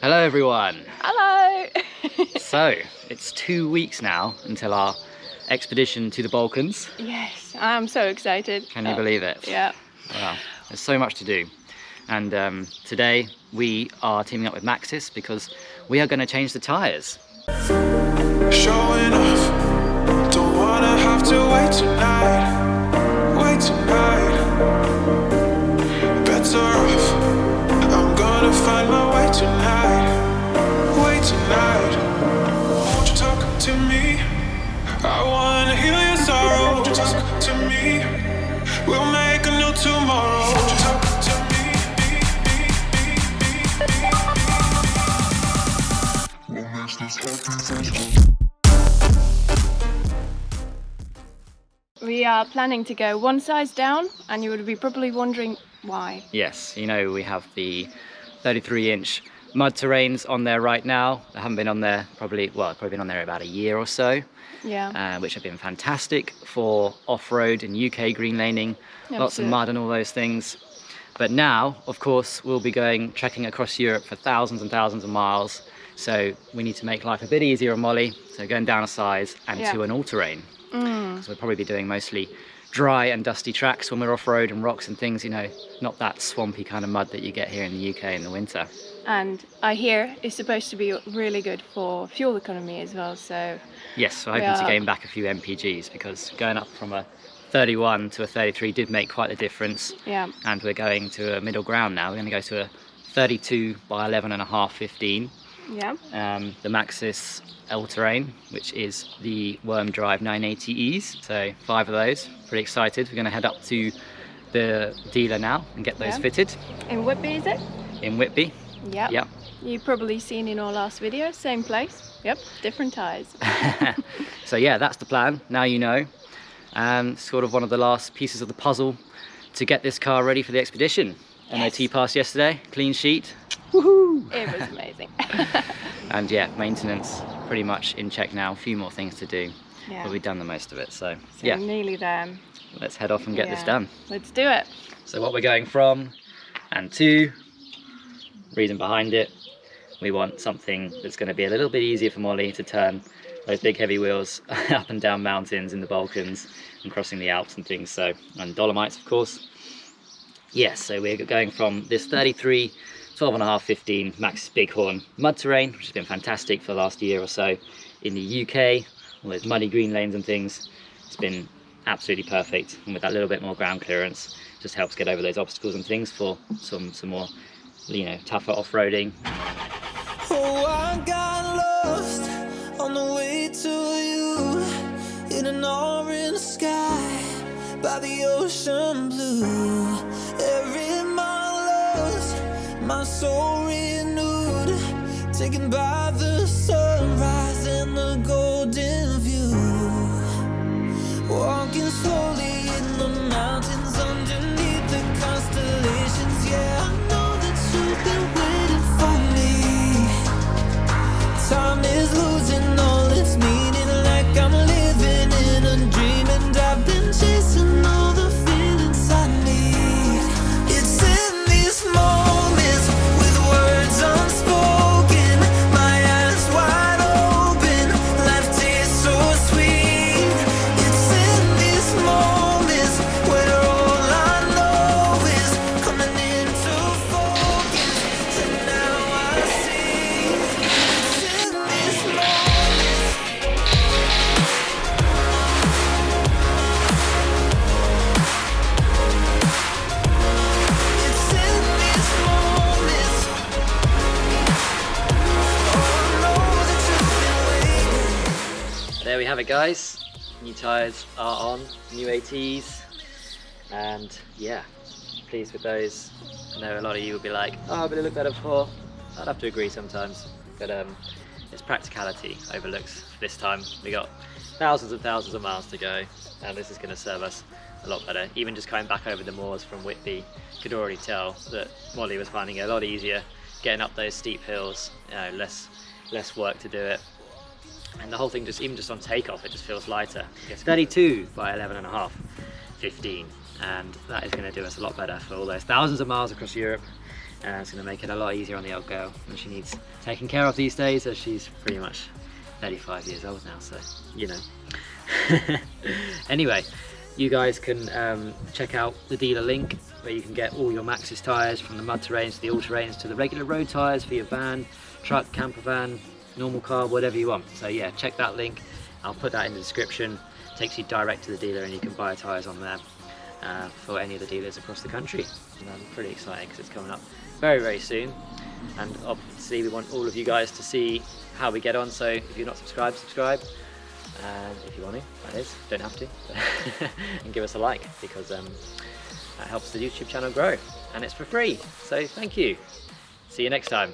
Hello everyone! Hello! So, it's 2 weeks now until our expedition to the Balkans. Yes, I'm so excited. Can you believe it? Yeah. Wow, there's so much to do. And today we are teaming up with Maxis because we are going to change the tyres. Showing off, don't wanna have to wait tonight. Better off, I'm gonna find my way tonight. Won't you talk to me? I wanna heal your sorrow. Won't you talk to me? We'll make a new tomorrow. Won't you talk to me? We'll make this happen. We are planning to go one size down, and you would be probably wondering why. Yes, you know, we have the 33-inch mud terrains on there right now. They haven't been on there probably been on there about a year or so. Yeah. Which have been fantastic for off-road and UK green laning. Lots of mud and all those things. But now, of course, we'll be going trekking across Europe for thousands and thousands of miles. So we need to make life a bit easier on Molly. So going down a size and to an all-terrain. So we'll probably be doing mostly dry and dusty tracks when we're off-road, and rocks and things, you know, not that swampy kind of mud that you get here in the UK in the winter. And I hear it's supposed to be really good for fuel economy as well, so... Yes, we're hoping to gain back a few MPGs, because going up from a 31 to a 33 did make quite a difference. Yeah. And we're going to a middle ground now. We're going to go to a 32 by 11.5 15. Yeah. The Maxis all-terrain, which is the worm drive 980Es. So 5 of those. Pretty excited. We're going to head up to the dealer now and get those fitted. In Whitby, is it? In Whitby. Yep. Yep. You've probably seen in our last video, same place. Yep, different tyres. So yeah, that's the plan. Now you know. Sort of one of the last pieces of the puzzle to get this car ready for the expedition. Yes. MOT passed yesterday, clean sheet. Woohoo! It was amazing. And yeah, maintenance pretty much in check now. A few more things to do, but we've done the most of it. So yeah, nearly there. Let's head off and get this done. Let's do it. So what we're going from and to, reason behind it, we want something that's going to be a little bit easier for Molly to turn those big heavy wheels up and down mountains in the Balkans and crossing the Alps and things, so, and Dolomites of course. Yes, so we're going from this 33 12.5 15 Maxis Bighorn mud terrain, which has been fantastic for the last year or so in the UK. All those muddy green lanes and things, it's been absolutely perfect, and with that little bit more ground clearance just helps get over those obstacles and things for some more, you know, tougher off-roading. Oh, I got lost on the way to you in an orange sky by the ocean blue. Every mile lost, my soul renewed, taken by the sunrise and the golden view. Walking slowly in the mountains underneath the constellations. Yeah, I know that you've been waiting for me. Time is losing all its meaning, like I'm living in a dream, and I've been chasing all the feelings I need. It's in these moments with words unspoken, my eyes wide open, life tastes so sweet. It's in these moments where all I know is coming into focus, and now I see. It's in these moments. It's in these moments. Oh, I know that you've been waiting. There we have it, guys. New tyres are on, new ATs, and yeah, pleased with those. I know a lot of you will be like, oh, but it looked better before. I'd have to agree sometimes, but it's practicality overlooks this time. We got thousands and thousands of miles to go, and this is going to serve us a lot better. Even just coming back over the moors from Whitby, could already tell that Molly was finding it a lot easier getting up those steep hills. You know, less work to do it. And the whole thing, just even just on takeoff, it just feels lighter. It's 32 by 11.5 15, and that is going to do us a lot better for all those thousands of miles across Europe It's going to make it a lot easier on the old girl, and she needs taking care of these days, as she's pretty much 35 years old now, so you know. Anyway, you guys can check out the dealer link where you can get all your Maxxis tyres, from the mud terrains to the all terrains to the regular road tyres for your van, truck, camper van, normal car, whatever you want. So yeah, check that link. I'll put that in the description. It takes you direct to the dealer, and you can buy tyres on there for any of the dealers across the country. And I'm pretty excited because it's coming up very, very soon. And obviously we want all of you guys to see how we get on, so if you're not subscribed, subscribe. And if you want to, that is, don't have to. And give us a like, because that helps the YouTube channel grow, and it's for free. So thank you. See you next time.